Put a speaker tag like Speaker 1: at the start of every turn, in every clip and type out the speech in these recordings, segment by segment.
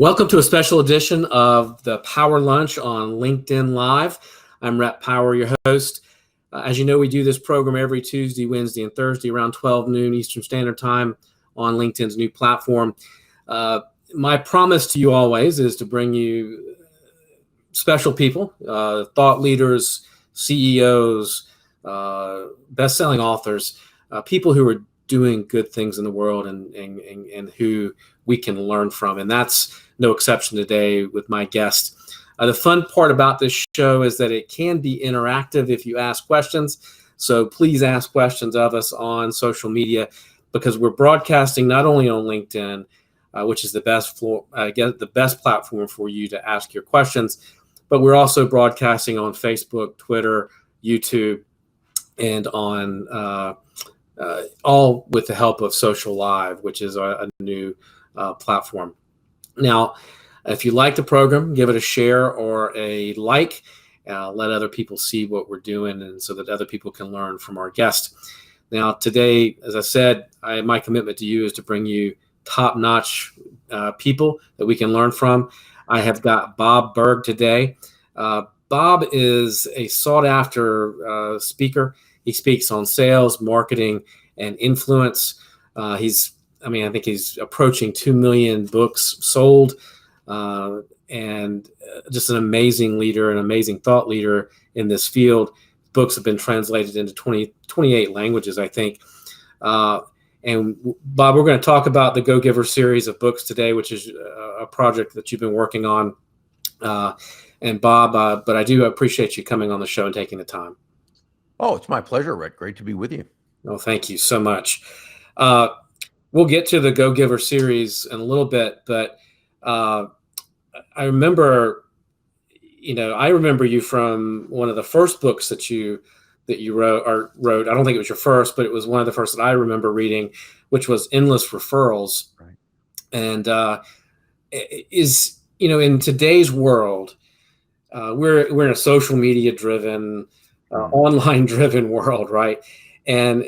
Speaker 1: Welcome to a special edition of the Power Lunch on LinkedIn Live. I'm Rhett Power, your host. As you know, we do this program every Tuesday, Wednesday, and Thursday around 12 noon Eastern Standard Time on LinkedIn's new platform. My promise to you always is to bring you special people, thought leaders, CEOs, best-selling authors, people who are doing good things in the world and who we can learn from. And that's no exception today with my guest. The fun part about this show is that it can be interactive if you ask questions. So please ask questions of us on social media, because we're broadcasting not only on LinkedIn, which is the best platform for you to ask your questions, but we're also broadcasting on Facebook, Twitter, YouTube, and on all with the help of Social Live, which is a new platform. Now, if you like the program, give it a share or a like. Let other people see what we're doing, and so that other people can learn from our guest. Now, today, as I said, my commitment to you is to bring you top-notch people that we can learn from. I have got Bob Burg today. Bob is a sought-after speaker. He speaks on sales, marketing, and influence. I think he's approaching 2 million books sold, and just an amazing leader, an amazing thought leader in this field. Books have been translated into 28 languages, I think. And Bob, we're going to talk about the Go Giver series of books today, which is a project that you've been working on. And Bob, but I do appreciate you coming on the show and taking the time.
Speaker 2: Oh, it's my pleasure, Rhett. Great to be with you.
Speaker 1: Oh, thank you so much. We'll get to the Go Giver series in a little bit, but I remember you from one of the first books that you wrote. I don't think it was your first, but it was one of the first that I remember reading, which was Endless Referrals.
Speaker 2: Right.
Speaker 1: And in today's world, we're in a social media driven, online driven world, right? And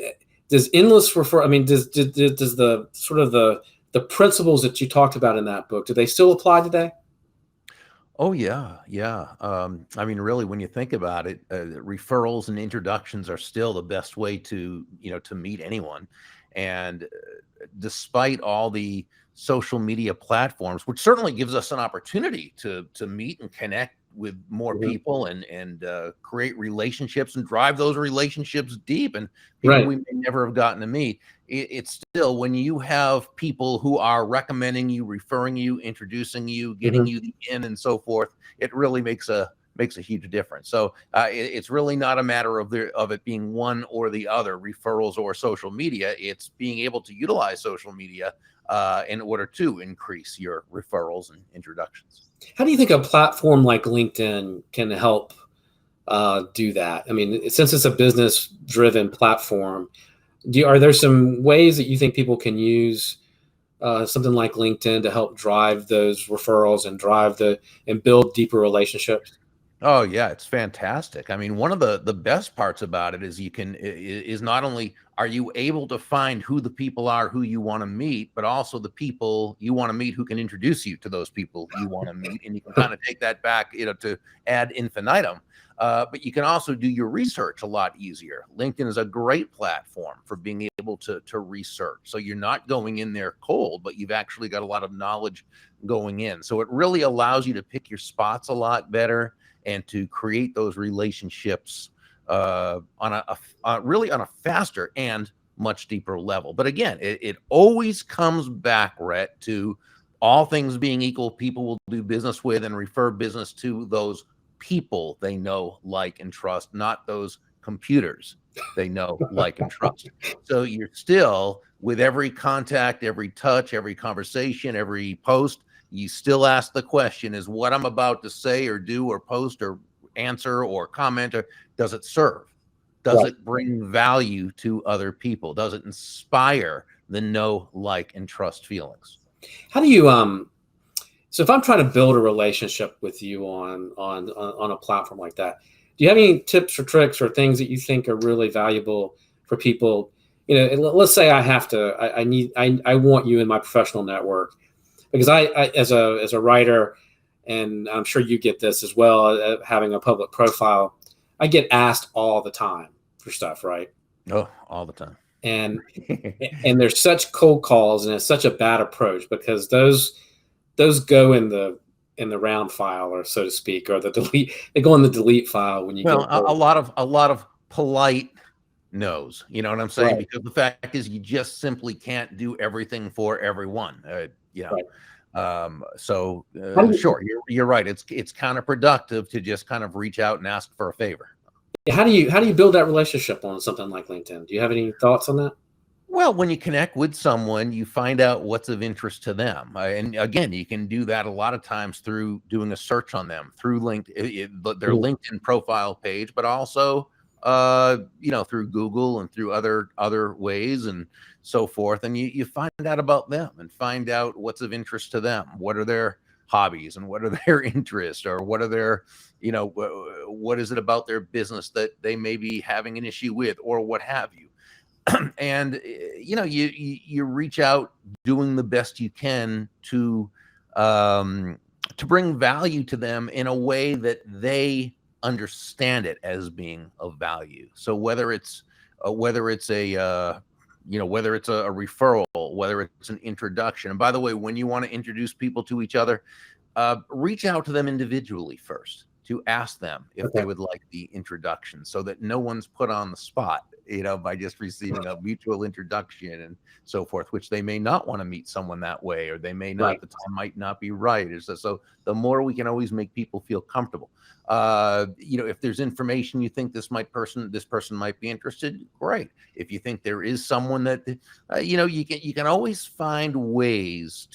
Speaker 1: does endless refer? I mean, does the sort of the principles that you talked about in that book, do they still apply today?
Speaker 2: Oh yeah. Really, when you think about it, referrals and introductions are still the best way to meet anyone. And despite all the social media platforms, which certainly gives us an opportunity to meet and connect with more people and create relationships and drive those relationships deep, and people we may never have gotten to meet. It's still, when you have people who are recommending you, referring you, introducing you, getting you the in and so forth, it really makes a huge difference. So it's really not a matter of it being one or the other, referrals or social media. It's being able to utilize social media in order to increase your referrals and introductions.
Speaker 1: How do you think a platform like LinkedIn can help do that? I mean, since it's a business-driven platform, are there some ways that you think people can use something like LinkedIn to help drive those referrals and build deeper relationships?
Speaker 2: Oh yeah, it's fantastic. I mean, one of the best parts about it is not only are you able to find who the people are who you want to meet, but also the people you want to meet who can introduce you to those people you want to meet, and you can kind of take that back, to ad infinitum. But you can also do your research a lot easier. LinkedIn is a great platform for being able to research. So you're not going in there cold, but you've actually got a lot of knowledge going in. So it really allows you to pick your spots a lot better and to create those relationships on a faster and much deeper level. But again, it always comes back, Rhett, to all things being equal, people will do business with and refer business to those people they know, like, and trust, not those computers they know, like, and trust. So you're still, with every contact, every touch, every conversation, every post, you still ask the question, is what I'm about to say or do or post or answer or comment, or does it serve? Does it bring value to other people? Does it inspire the know, like, and trust feelings?
Speaker 1: How do you so if I'm trying to build a relationship with you on a platform like that, do you have any tips or tricks or things that you think are really valuable for people? Let's say I want you in my professional network. because I as a writer, and I'm sure you get this as well, having a public profile, I get asked all the time for stuff, right?
Speaker 2: Oh, all the time.
Speaker 1: And there's such cold calls, and it's such a bad approach, because those go in the round file, or so to speak, or the delete. They go in the delete file when you
Speaker 2: Well,
Speaker 1: get
Speaker 2: a lot of polite no's, you know what I'm saying?
Speaker 1: right.
Speaker 2: Because the fact is, you just simply can't do everything for everyone. You know,
Speaker 1: Right.
Speaker 2: so
Speaker 1: How do you,
Speaker 2: sure, you're right. It's counterproductive to just kind of reach out and ask for a favor.
Speaker 1: how do you build that relationship on something like LinkedIn? Do you have any thoughts on that?
Speaker 2: Well, when you connect with someone, you find out what's of interest to them. And again, you can do that a lot of times through doing a search on them through their
Speaker 1: Mhm.
Speaker 2: LinkedIn profile page, but also, you know, through Google and through other ways and so forth. And you find out about them and find out what's of interest to them. What are their hobbies and what are their interests, or what are their, you know, what is it about their business that they may be having an issue with, or what have you. And you know, you reach out doing the best you can to bring value to them in a way that they understand it as being of value. So whether it's a you know, whether it's a referral, whether it's an introduction. And by the way, when you want to introduce people to each other, reach out to them individually first to ask them if
Speaker 1: Okay.
Speaker 2: they would like the introduction, so that no one's put on the spot, you know, by just receiving a mutual introduction and so forth, which they may not want to meet someone that way, or they may not,
Speaker 1: Right.
Speaker 2: the time might not be right. So the more we can always make people feel comfortable. You know, if there's information you think this person might be interested, great. If you think there is someone that, you know, you can always find ways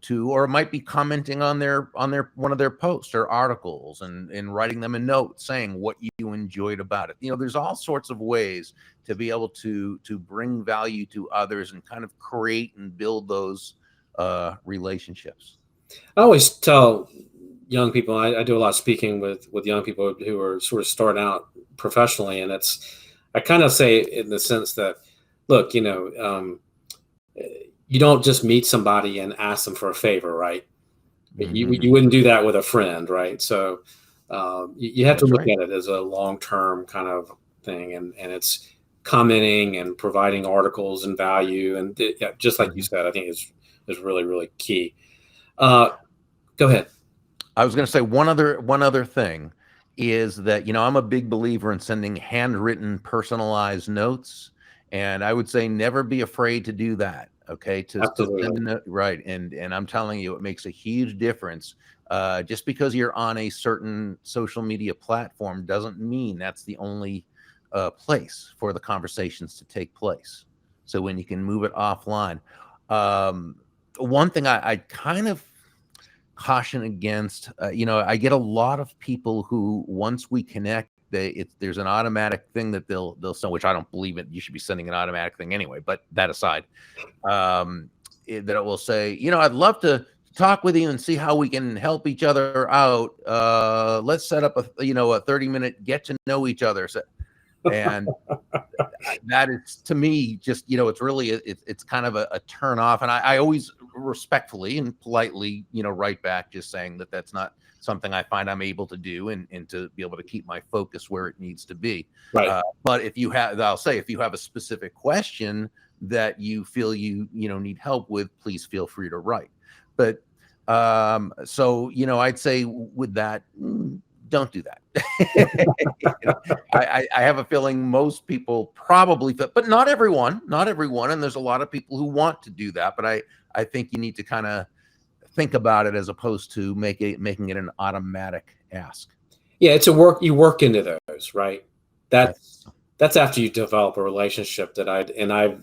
Speaker 2: or it might be commenting on their one of their posts or articles, and writing them a note saying what you enjoyed about it. You know, there's all sorts of ways to be able to bring value to others and kind of create and build those relationships.
Speaker 1: I always tell young people, I do a lot of speaking with young people who are sort of starting out professionally, and I kind of say in the sense that, look, you know, you don't just meet somebody and ask them for a favor, right? You wouldn't do that with a friend, right? So you have to
Speaker 2: That's
Speaker 1: look
Speaker 2: right.
Speaker 1: at it as a long-term kind of thing, and it's commenting and providing articles and value, and yeah, just like you
Speaker 2: Mhm.
Speaker 1: said, I think is really, really key. Uh, Go ahead.
Speaker 2: I was going to say one other thing is that, you know, I'm a big believer in sending handwritten, personalized notes, and I would say never be afraid to do that. Okay, to send
Speaker 1: Absolutely.
Speaker 2: a note, right? And I'm telling you, it makes a huge difference. Just because you're on a certain social media platform doesn't mean that's the only place for the conversations to take place. So when you can move it offline, um, one thing I kind of caution against, you know, I get a lot of people who, once we connect, there's an automatic thing that they'll send, which I don't believe it. You should be sending an automatic thing anyway. But that aside, that it will say, you know, I'd love to talk with you and see how we can help each other out. Let's set up a 30-minute get to know each other. So, and that is, to me, just, you know, it's really it's kind of a turn off. And I always respectfully and politely, you know, write back just saying that that's not something I find I'm able to do, and to be able to keep my focus where it needs to be.
Speaker 1: Right.
Speaker 2: But I'll say, if you have a specific question that you feel you know need help with, please feel free to write. But so, you know, I'd say with that, don't do that. You know, I have a feeling most people probably, but not everyone, and there's a lot of people who want to do that. But I think you need to kind of think about it as opposed to making it an automatic ask.
Speaker 1: Yeah, it's you work into those, right? That's
Speaker 2: Yes,
Speaker 1: that's after you develop a relationship that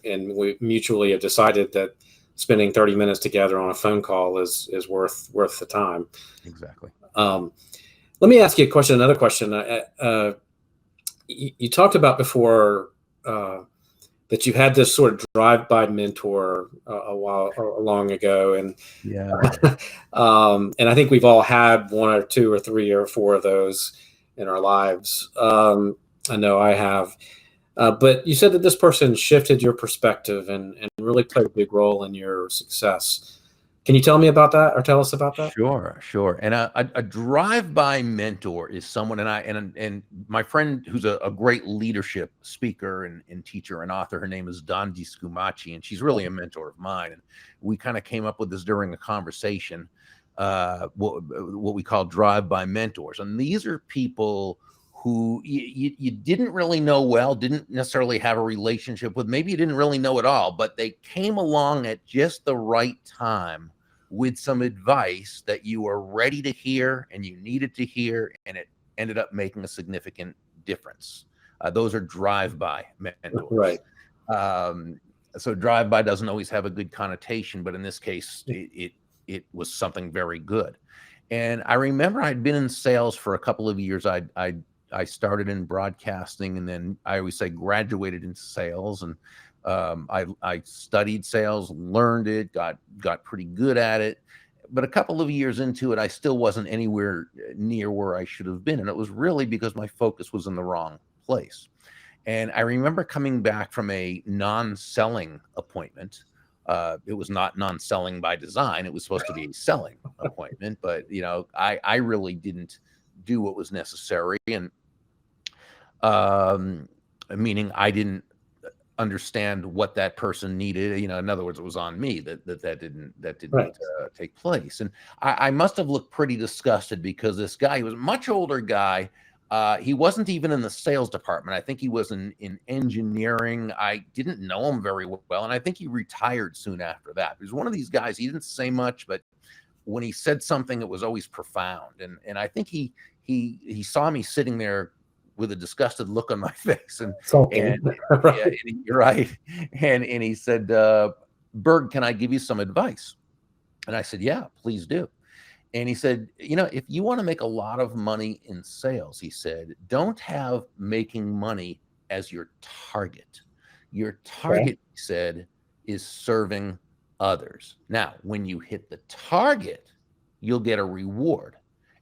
Speaker 1: and we mutually have decided that spending 30 minutes together on a phone call is worth the time.
Speaker 2: exactly.
Speaker 1: Um, Let me ask you another question. You talked about before that you had this sort of drive-by mentor long ago,
Speaker 2: Yeah.
Speaker 1: and I think we've all had one or two or three or four of those in our lives. I know I have. But you said that this person shifted your perspective and really played a big role in your success. Can you tell me about that or tell us about that?
Speaker 2: Sure, sure. And a drive-by mentor is someone, and my friend who's a great leadership speaker and teacher and author. Her name is Don Scumaci, and she's really a mentor of mine. And we kind of came up with this during a conversation, what we call drive-by mentors. And these are people who you didn't really know well, didn't necessarily have a relationship with, maybe you didn't really know at all, but they came along at just the right time with some advice that you were ready to hear and you needed to hear, and it ended up making a significant difference. Those are drive-by mentors.
Speaker 1: Right.
Speaker 2: So drive-by doesn't always have a good connotation, but in this case, it was something very good. And I remember I'd been in sales for a couple of years. I started in broadcasting, and then I always say graduated into sales, and I studied sales, learned it, got pretty good at it. But a couple of years into it, I still wasn't anywhere near where I should have been. And it was really because my focus was in the wrong place. And I remember coming back from a non-selling appointment. It was not non-selling by design. It was supposed to be a selling appointment. But, I really didn't do what was necessary. And meaning I didn't understand what that person needed. In other words, it was on me that didn't
Speaker 1: Right.
Speaker 2: take place. And I must have looked pretty disgusted because this guy, he was a much older guy. He wasn't even in the sales department. I think he was in engineering. I didn't know him very well. And I think he retired soon after that. He was one of these guys. He didn't say much, but when he said something, it was always profound. And I think he saw me sitting there with a disgusted look on my face, and
Speaker 1: Right.
Speaker 2: yeah, you're right. And he said, Burg, can I give you some advice? And I said, yeah, please do. And he said, if you want to make a lot of money in sales, he said, don't have making money as your target. Your target, he said, is serving others. Now, when you hit the target, you'll get a reward,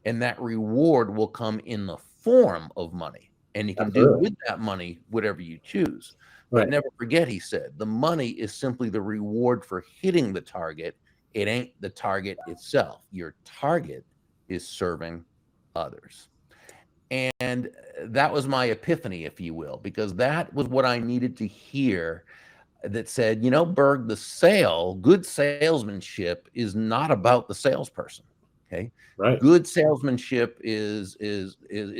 Speaker 2: and that reward will come in the form of money, and you can do with that money whatever you choose. But never forget, he said, the money is simply the reward for hitting the target. It ain't the target itself. Your target is serving others. And that was my epiphany, if you will, because that was what I needed to hear, that said, Burg, good salesmanship is not about the salesperson. Okay.
Speaker 1: Right.
Speaker 2: Good salesmanship is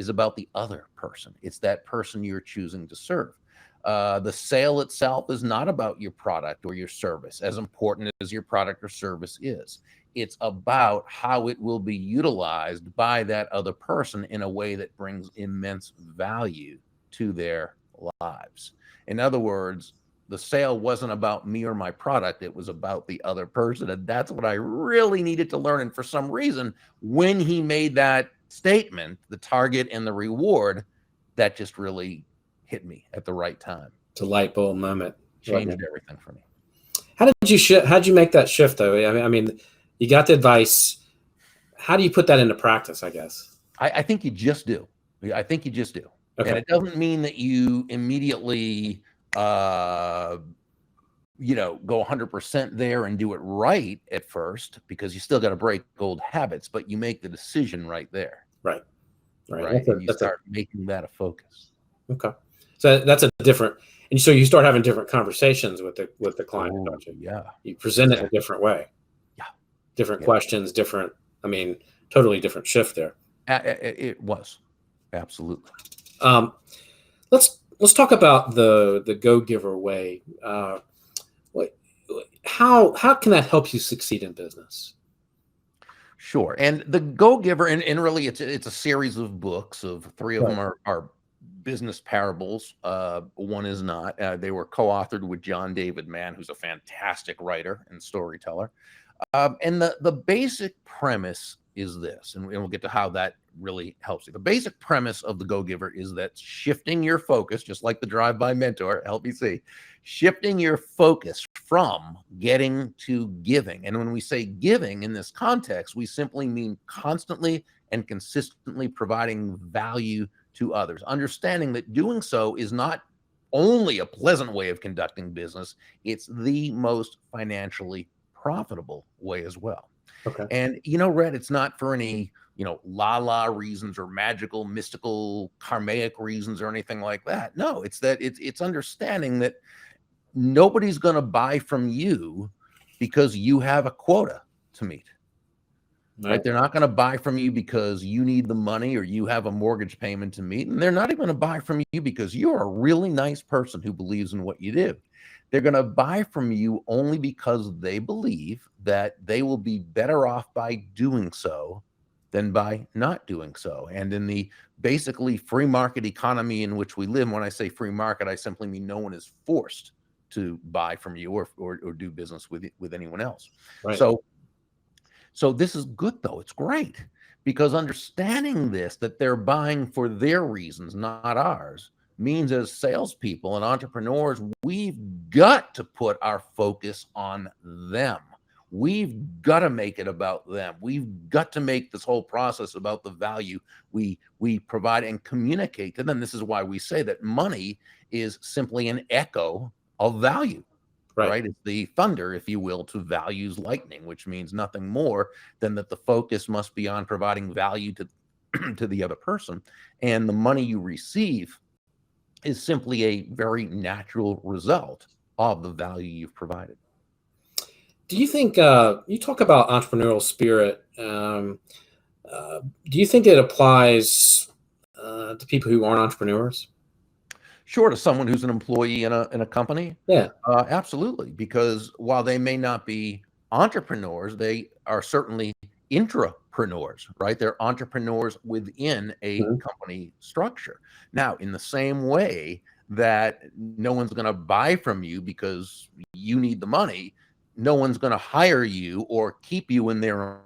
Speaker 2: about the other person. It's that person you're choosing to serve. The sale itself is not about your product or your service, as important as your product or service is. It's about how it will be utilized by that other person in a way that brings immense value to their lives. In other words, the sale wasn't about me or my product. It was about the other person. And that's what I really needed to learn. And for some reason, when he made that statement, the target and the reward, that just really hit me at the right time.
Speaker 1: It's a light bulb moment.
Speaker 2: Changed everything for me.
Speaker 1: How'd you make that shift though? I mean, you got the advice. How do you put that into practice, I guess?
Speaker 2: I think you just do. I think you just do. Okay. And it doesn't mean that you immediately go 100% there and do it right at first, because you still got to break old habits, but you make the decision right there.
Speaker 1: Right.
Speaker 2: And you start making that a focus.
Speaker 1: Okay. So that's a different, and so you start having different conversations with the client, don't you?
Speaker 2: Yeah.
Speaker 1: You present it in a different way.
Speaker 2: Yeah.
Speaker 1: Different questions, totally different shift there.
Speaker 2: It was. Absolutely.
Speaker 1: Let's talk about the go-giver way. How can that help you succeed in business?
Speaker 2: Sure. And the go-giver, and really it's a series of books. Of three of them are business parables. One is not. They were co-authored with John David Mann, who's a fantastic writer and storyteller. And the basic premise is this, and we'll get to how that really helps you. The basic premise of the go-giver is that shifting your focus, just like the drive-by mentor, help you see, shifting your focus from getting to giving. And when we say giving in this context, we simply mean constantly and consistently providing value to others, understanding that doing so is not only a pleasant way of conducting business, it's the most financially profitable way as well.
Speaker 1: Okay.
Speaker 2: And, you know, Rhett, it's not for any, you know, la reasons or magical, mystical, karmic reasons or anything like that. No, it's that it's understanding that nobody's going to buy from you because you have a quota to meet. Right? They're not going to buy from you because you need the money or you have a mortgage payment to meet. And they're not even going to buy from you because you're a really nice person who believes in what you do. They're going to buy from you only because they believe that they will be better off by doing so than by not doing so. And in the basically free market economy in which we live, when I say free market, I simply mean no one is forced to buy from you or do business with anyone else.
Speaker 1: Right.
Speaker 2: So this is good, though. It's great because understanding this, that they're buying for their reasons, not ours, means as salespeople and entrepreneurs, we've got to put our focus on them. We've got to make it about them. We've got to make this whole process about the value we provide and communicate to them. This is why we say that money is simply an echo of value. Right. It's the thunder, if you will, to values lightning, which means nothing more than that the focus must be on providing value to, to the other person. And the money you receive is simply a very natural result of the value you've provided.
Speaker 1: Do you think, you talk about entrepreneurial spirit, do you think it applies to people who aren't entrepreneurs?
Speaker 2: Sure, to someone who's an employee in a company.
Speaker 1: Yeah.
Speaker 2: Absolutely. Because while they may not be entrepreneurs, they are certainly intrapreneurs, right? They're entrepreneurs within a company structure. Now, in the same way that no one's going to buy from you because you need the money, no one's going to hire you or keep you in their